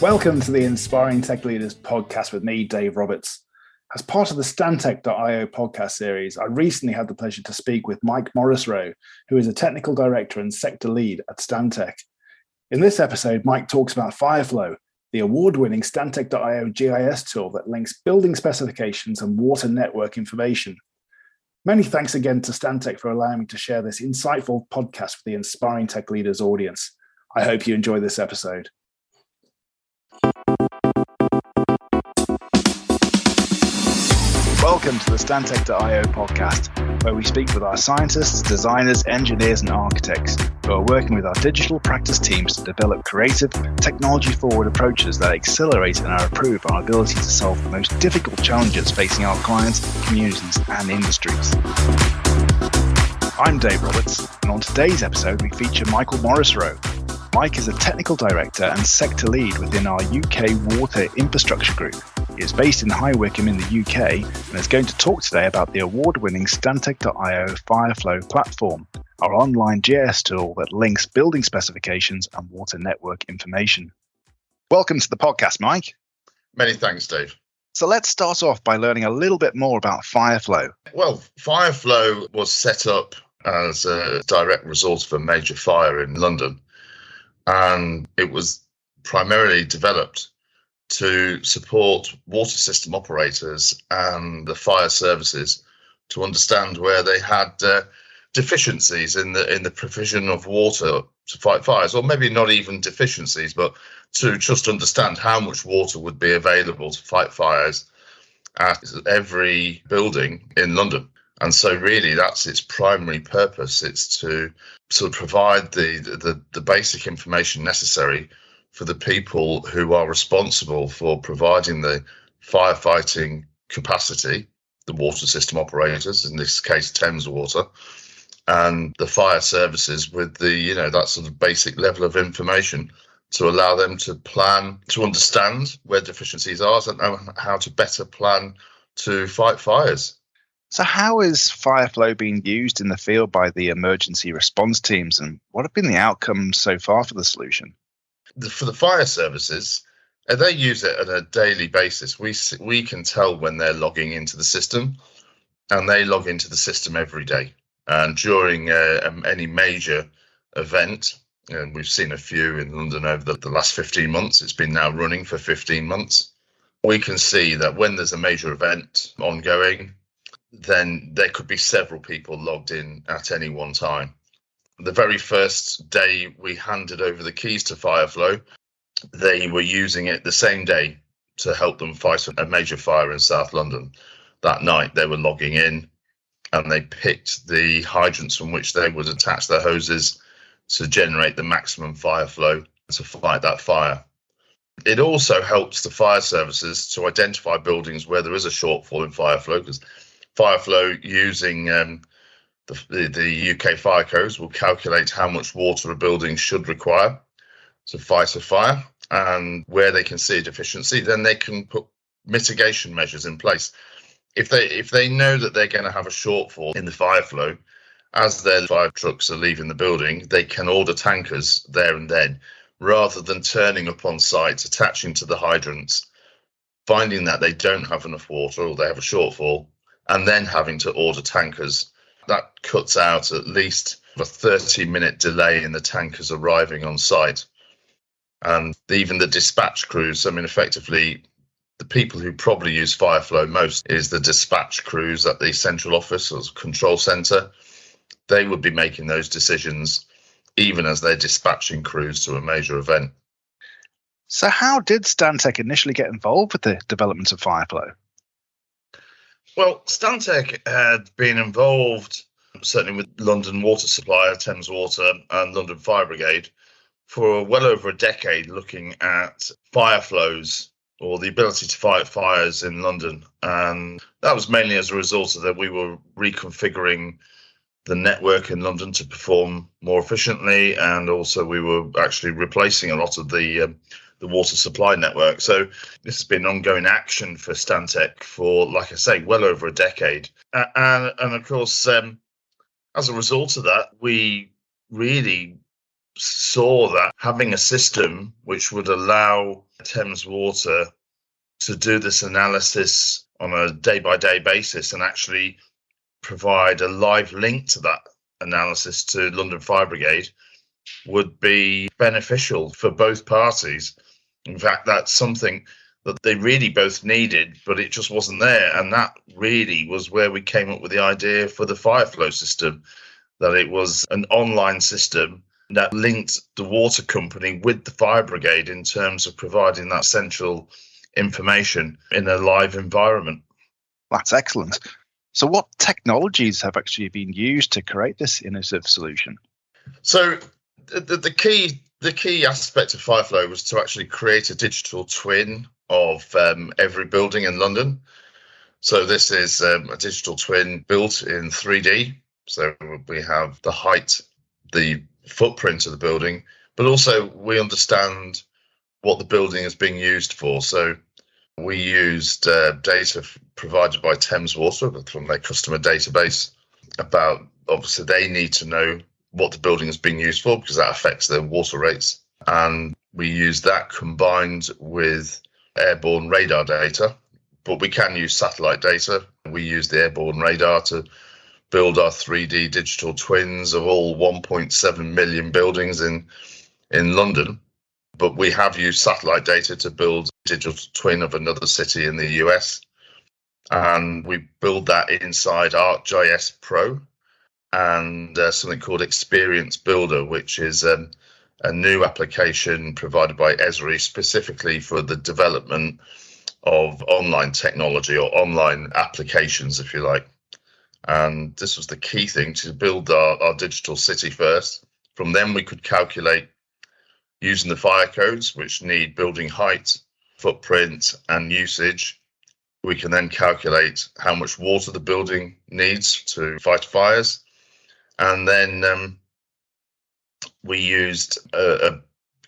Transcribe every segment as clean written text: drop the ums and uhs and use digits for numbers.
Welcome to the Inspiring Tech Leaders podcast with me, Dave Roberts. As part of the Stantec.io podcast series, I recently had the pleasure to speak with Mike Morrisroe, who is a technical director and sector lead at Stantec. In this episode, Mike talks about Fireflow, the award-winning Stantec.io GIS tool that links building specifications and water network information. Many thanks again to Stantec for allowing me to share this insightful podcast with the Inspiring Tech Leaders audience. I hope you enjoy this episode. Welcome to the Stantec.io podcast, where we speak with our scientists, designers, engineers, and architects who are working with our digital practice teams to develop creative, technology-forward approaches that accelerate and improve our ability to solve the most difficult challenges facing our clients, communities, and industries. I'm Dave Roberts, and on today's episode, we feature Michael Morrisroe. Mike is a technical director and sector lead within our UK Water Infrastructure Group. He is based in High Wycombe in the UK and is going to talk today about the award-winning Stantec.io Fireflow platform, our online GIS tool that links building specifications and water network information. Welcome to the podcast, Mike. Many thanks, Dave. So let's start off by learning a little bit more about Fireflow. Well, Fireflow was set up as a direct result of a major fire in London, and it was primarily developed to support water system operators and the fire services to understand where they had deficiencies in the provision of water to fight fires, or maybe not even deficiencies, but to just understand how much water would be available to fight fires at every building in London. And so really that's its primary purpose. It's to sort of provide the basic information necessary for the people who are responsible for providing the firefighting capacity, the water system operators, in this case Thames Water, and the fire services with that sort of basic level of information to allow them to plan, to understand where deficiencies are, and know how to better plan to fight fires. So how is Fireflow being used in the field by the emergency response teams, and what have been the outcomes so far for the solution? For the fire services, they use it on a daily basis. We can tell when they're logging into the system, and they log into the system every day. And during any major event, and we've seen a few in London over the last 15 months, it's been now running for 15 months, we can see that when there's a major event ongoing, then there could be several people logged in at any one time. The very first day we handed over the keys to Fireflow, they were using it the same day to help them fight a major fire in South London. That night they were logging in and they picked the hydrants from which they would attach their hoses to generate the maximum fire flow to fight that fire. It also helps the fire services to identify buildings where there is a shortfall in Fireflow, because Fireflow using the UK fire codes will calculate how much water a building should require to fight a fire, and where they can see a deficiency, then they can put mitigation measures in place. If they know that they're going to have a shortfall in the fire flow, as their fire trucks are leaving the building, they can order tankers there and then, rather than turning up on site, attaching to the hydrants, finding that they don't have enough water or they have a shortfall, and then having to order tankers. That cuts out at least a 30-minute delay in the tankers arriving on site. And even the dispatch crews, effectively, the people who probably use Fireflow most is the dispatch crews at the central office or control centre. They would be making those decisions even as they're dispatching crews to a major event. So how did Stantec initially get involved with the development of Fireflow? Well, Stantec had been involved, certainly with London water supplier, Thames Water, and London Fire Brigade, for well over a decade, looking at fire flows or the ability to fight fires in London. And that was mainly as a result of that we were reconfiguring the network in London to perform more efficiently, and also we were actually replacing a lot of the water supply network. So this has been ongoing action for Stantec for, like I say, well over a decade. And of course, as a result of that, we really saw that having a system which would allow Thames Water to do this analysis on a day-by-day basis and actually provide a live link to that analysis to London Fire Brigade would be beneficial for both parties. In fact, that's something that they really both needed, but it just wasn't there. And that really was where we came up with the idea for the Fireflow system, that it was an online system that linked the water company with the fire brigade in terms of providing that central information in a live environment. That's excellent. So what technologies have actually been used to create this innovative solution? So the key aspect of Fireflow was to actually create a digital twin of every building in London. So this is a digital twin built in 3D. So we have the height, the footprint of the building, but also we understand what the building is being used for. So we used data provided by Thames Water from their customer database about, obviously they need to know what the building is being used for because that affects their water rates. And we use that combined with airborne radar data, but we can use satellite data. We use the airborne radar to build our 3D digital twins of all 1.7 million buildings in London. But we have used satellite data to build a digital twin of another city in the US. And we build that inside ArcGIS Pro and something called Experience Builder, which is a new application provided by Esri specifically for the development of online technology or online applications, if you like. And this was the key thing, to build our digital city first. From then we could calculate using the fire codes, which need building height, footprint and usage. We can then calculate how much water the building needs to fight fires. And then we used a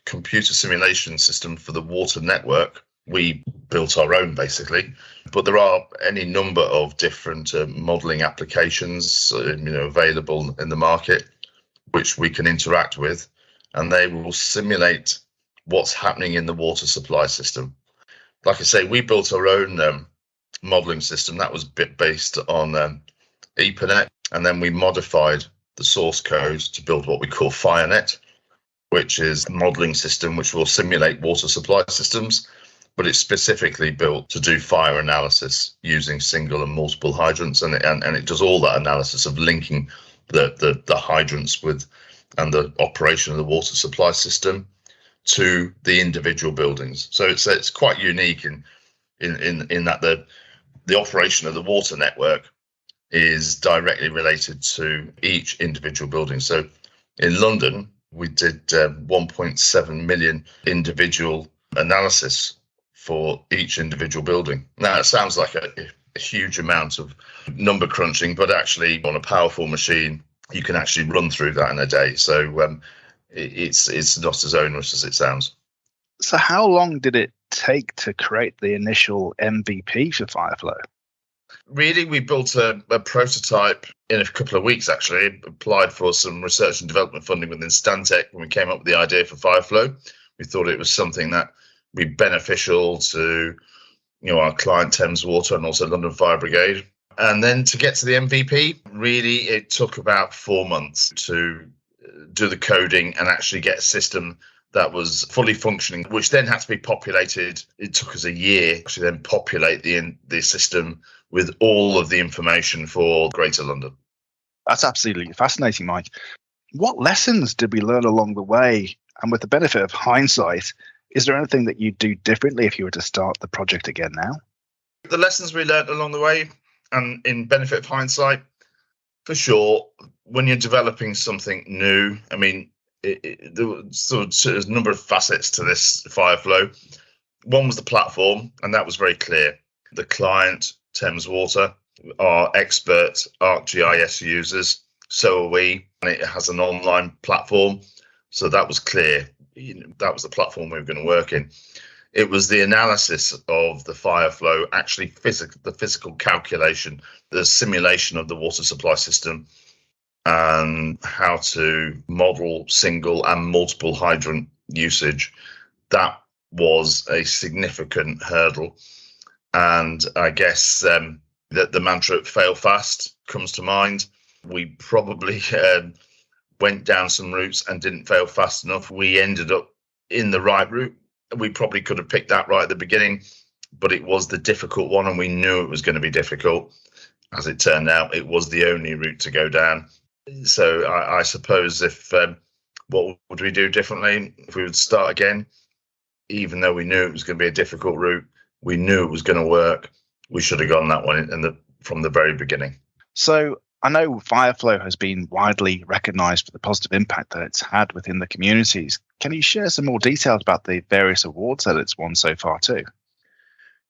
computer simulation system for the water network. We built our own, basically, but there are any number of different modelling applications, available in the market, which we can interact with, and they will simulate what's happening in the water supply system. Like I say, we built our own modelling system that was based on Ethernet, and then we modified the source code to build what we call FireNet, which is a modelling system which will simulate water supply systems, but it's specifically built to do fire analysis using single and multiple hydrants, and it does all that analysis of linking the hydrants with and the operation of the water supply system to the individual buildings. So it's quite unique in that the operation of the water network is directly related to each individual building. So in London, we did 1.7 million individual analysis for each individual building. Now, it sounds like a huge amount of number crunching, but actually on a powerful machine, you can actually run through that in a day. So it's not as onerous as it sounds. So how long did it take to create the initial MVP for Fireflow? Really, we built a prototype in a couple of weeks, actually. Applied for some research and development funding within Stantec when we came up with the idea for Fireflow. We thought it was something that would be beneficial to our client Thames Water and also London Fire Brigade. And then to get to the MVP, really, it took about 4 months to do the coding and actually get a system that was fully functioning, which then had to be populated. It took us a year to actually then populate the system with all of the information for Greater London. That's absolutely fascinating, Mike. What lessons did we learn along the way? And with the benefit of hindsight, is there anything that you'd do differently if you were to start the project again now? The lessons we learned along the way, and in benefit of hindsight, for sure, when you're developing something new, I mean, there's a number of facets to this Fireflow. One was the platform, and that was very clear. The client, Thames Water, are expert ArcGIS users. So are we, and it has an online platform. So that was clear. That was the platform we were going to work in. It was the analysis of the Fireflow, actually the physical calculation, the simulation of the water supply system, and how to model single and multiple hydrant usage. That was a significant hurdle. And I guess that the mantra fail fast comes to mind. We probably went down some routes and didn't fail fast enough. We ended up in the right route. We probably could have picked that right at the beginning, but it was the difficult one, and we knew it was going to be difficult. As it turned out, it was the only route to go down. So I suppose what would we do differently if we would start again? Even though we knew it was going to be a difficult route, we knew it was going to work, we should have gone that one from the very beginning. So I know Fireflow has been widely recognised for the positive impact that it's had within the communities. Can you share some more details about the various awards that it's won so far too?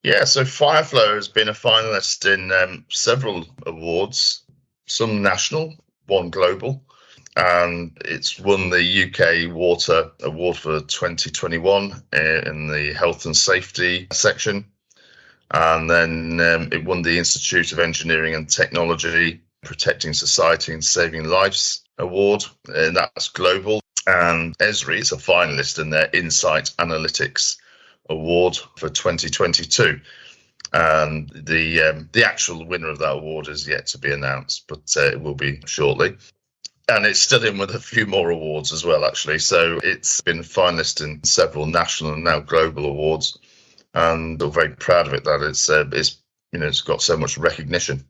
Yeah, so Fireflow has been a finalist in several awards, some national, one global, and it's won the UK Water Award for 2021 in the health and safety section. And then it won the Institute of Engineering and Technology Protecting Society and Saving Lives Award, and that's global. And Esri is a finalist in their Insight Analytics Award for 2022. And the actual winner of that award is yet to be announced, but it will be shortly. And it's still in with a few more awards as well, actually. So it's been finalist in several national and now global awards, and we're very proud of it that it's got so much recognition.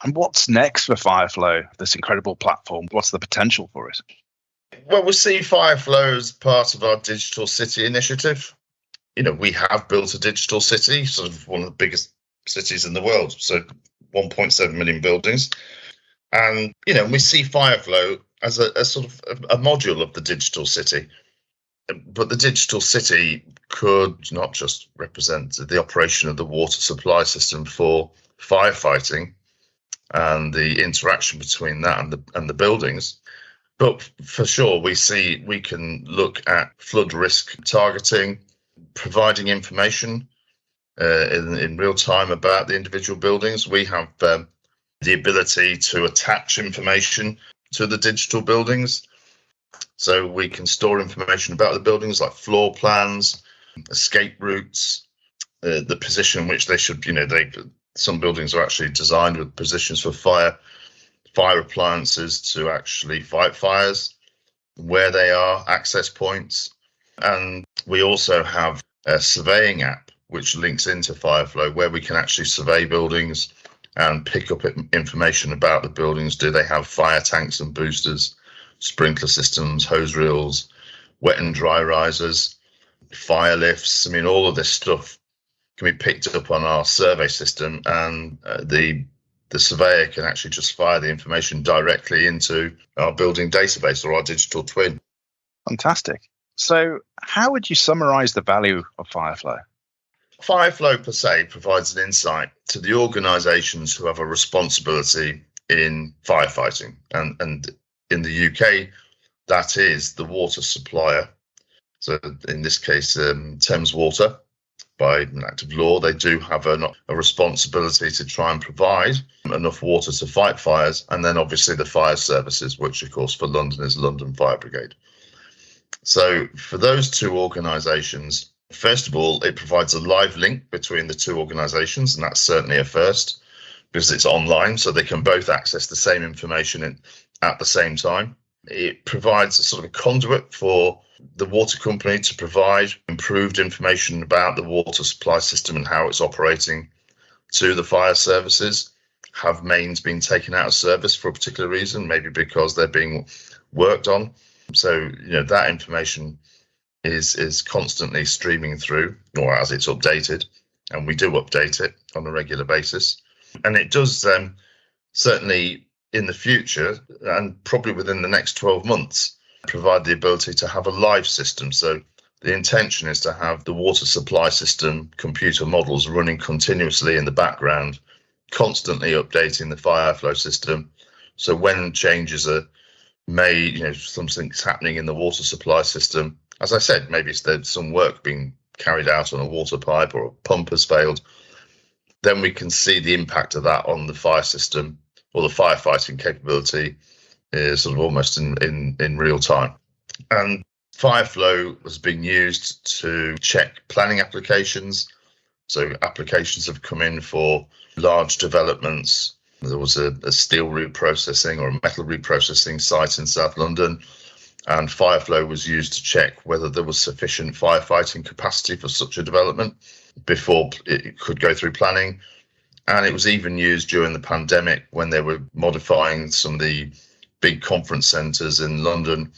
And what's next for Fireflow, this incredible platform? What's the potential for it? Well, we see Fireflow as part of our Digital City initiative. We have built a digital city, sort of one of the biggest cities in the world, so 1.7 million buildings. And, we see Fireflow as a sort of a module of the digital city. But the digital city could not just represent the operation of the water supply system for firefighting and the interaction between that and the buildings. But for sure, we can look at flood risk targeting, providing information in real time about the individual buildings. We have the ability to attach information to the digital buildings. So we can store information about the buildings like floor plans, escape routes, the position in which they should, some buildings are actually designed with positions for fire appliances to actually fight fires, where they are, access points. And we also have a surveying app which links into Fireflow, where we can actually survey buildings and pick up information about the buildings. Do they have fire tanks and boosters, sprinkler systems, hose reels, wet and dry risers, fire lifts? I mean, all of this stuff can be picked up on our survey system, and the surveyor can actually just fire the information directly into our building database or our digital twin. Fantastic. So how would you summarize the value of Fireflow? Fireflow per se provides an insight to the organisations who have a responsibility in firefighting. And in the UK, that is the water supplier. So in this case, Thames Water, by an act of law, they do have a responsibility to try and provide enough water to fight fires. And then obviously the fire services, which of course for London is London Fire Brigade. So for those two organisations, first of all, it provides a live link between the two organisations, and that's certainly a first because it's online, so they can both access the same information at the same time. It provides a sort of a conduit for the water company to provide improved information about the water supply system and how it's operating to the fire services. Have mains been taken out of service for a particular reason, maybe because they're being worked on? So, that information is constantly streaming through, or as it's updated, and we do update it on a regular basis. And it does certainly in the future, and probably within the next 12 months, provide the ability to have a live system. So the intention is to have the water supply system computer models running continuously in the background, constantly updating the Fireflow system. So when changes are made, something's happening in the water supply system, as I said, maybe there's some work being carried out on a water pipe or a pump has failed, then we can see the impact of that on the fire system or the firefighting capability sort of almost in real time. And Fireflow was being used to check planning applications. So applications have come in for large developments. There was a steel reprocessing or a metal reprocessing site in South London, and Fireflow was used to check whether there was sufficient firefighting capacity for such a development before it could go through planning. And it was even used during the pandemic when they were modifying some of the big conference centres in London,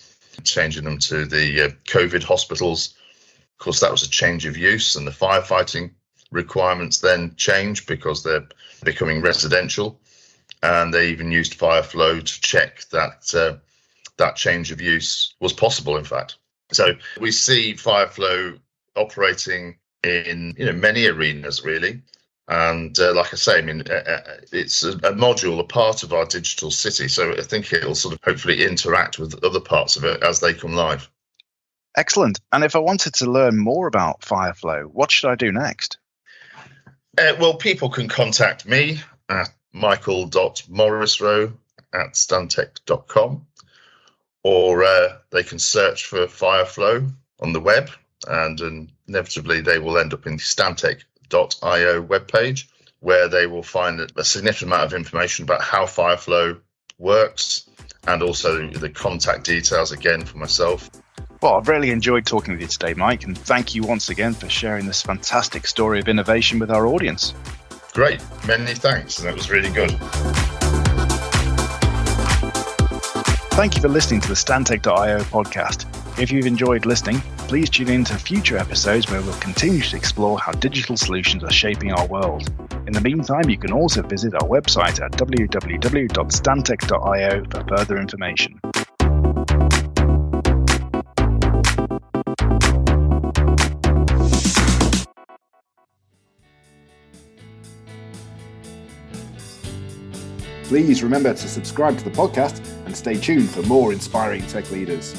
changing them to the COVID hospitals. Of course, that was a change of use, and the firefighting requirements then changed because they're becoming residential. And they even used Fireflow to check that that change of use was possible, in fact. So we see Fireflow operating in many arenas, really. And like I say, it's a module, a part of our digital city. So I think it'll sort of hopefully interact with other parts of it as they come live. Excellent. And if I wanted to learn more about Fireflow, what should I do next? Well, people can contact me at michael.morrisroe@stantec.com, or they can search for Fireflow on the web, and inevitably they will end up in the Stantec.io webpage, where they will find a significant amount of information about how Fireflow works, and also the contact details again for myself. Well, I've really enjoyed talking with you today, Mike, and thank you once again for sharing this fantastic story of innovation with our audience. Great, many thanks, and that was really good. Thank you for listening to the Stantec.io podcast. If you've enjoyed listening, please tune in to future episodes where we'll continue to explore how digital solutions are shaping our world. In the meantime, you can also visit our website at www.stantec.io for further information. Please remember to subscribe to the podcast and stay tuned for more inspiring tech leaders.